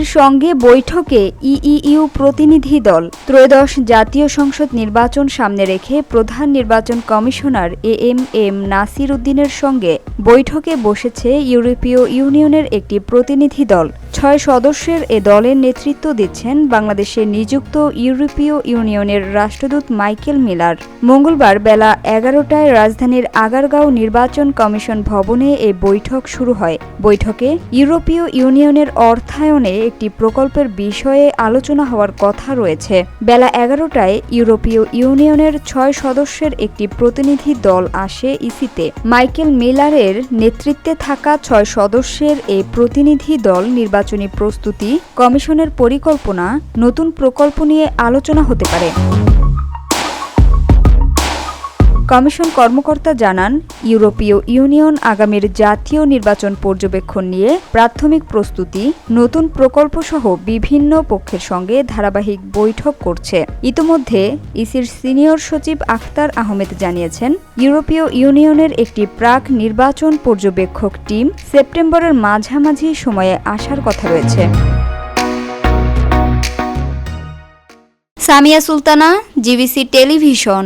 ইসির সঙ্গে বৈঠকে ইইউ প্রতিনিধি দল। ত্রয়োদশ জাতীয় সংসদ নির্বাচন সামনে রেখে প্রধান নির্বাচন কমিশনার এএম নাসির উদ্দিনের সঙ্গে বৈঠকে বসেছে ইউরোপীয় ইউনিয়নের একটি প্রতিনিধি দল। 6 সদস্যের এ দলের নেতৃত্ব দিচ্ছেন বাংলাদেশে নিযুক্ত ইউরোপীয় ইউনিয়নের রাষ্ট্রদূত মাইকেল মিলার। মঙ্গলবার বেলা 11টায় রাজধানীর আগারগাঁও নির্বাচন কমিশন ভবনে এই বৈঠক শুরু হয়। বৈঠকে ইউরোপীয় ইউনিয়নের অর্থায়নে একটি প্রকল্পের বিষয়ে আলোচনা হওয়ার কথা রয়েছে। বেলা 11টায় ইউরোপীয় ইউনিয়নের 6 সদস্যের একটি প্রতিনিধি দল আসে ইসিতে। মাইকেল মিলারের নেতৃত্বে থাকা 6 সদস্যের এই প্রতিনিধি দল নির্বাচনী প্রস্তুতি, কমিশনের পরিকল্পনা, নতুন প্রকল্প নিয়ে আলোচনা হতে পারে। কমিশন কর্মকর্তা জানান, ইউরোপীয় ইউনিয়ন আগামীর জাতীয় নির্বাচন পর্যবেক্ষণ নিয়ে প্রাথমিক প্রস্তুতি, নতুন প্রকল্পসহ বিভিন্ন পক্ষের সঙ্গে ধারাবাহিক বৈঠক করছে। ইতোমধ্যে ইসির সিনিয়র সচিব আখতার আহমেদ জানিয়েছেন, ইউরোপীয় ইউনিয়নের একটি প্রাক নির্বাচন পর্যবেক্ষক টিম সেপ্টেম্বরের মাঝামাঝি সময়ে আসার কথা রয়েছে। Samia Sultana, GBC television.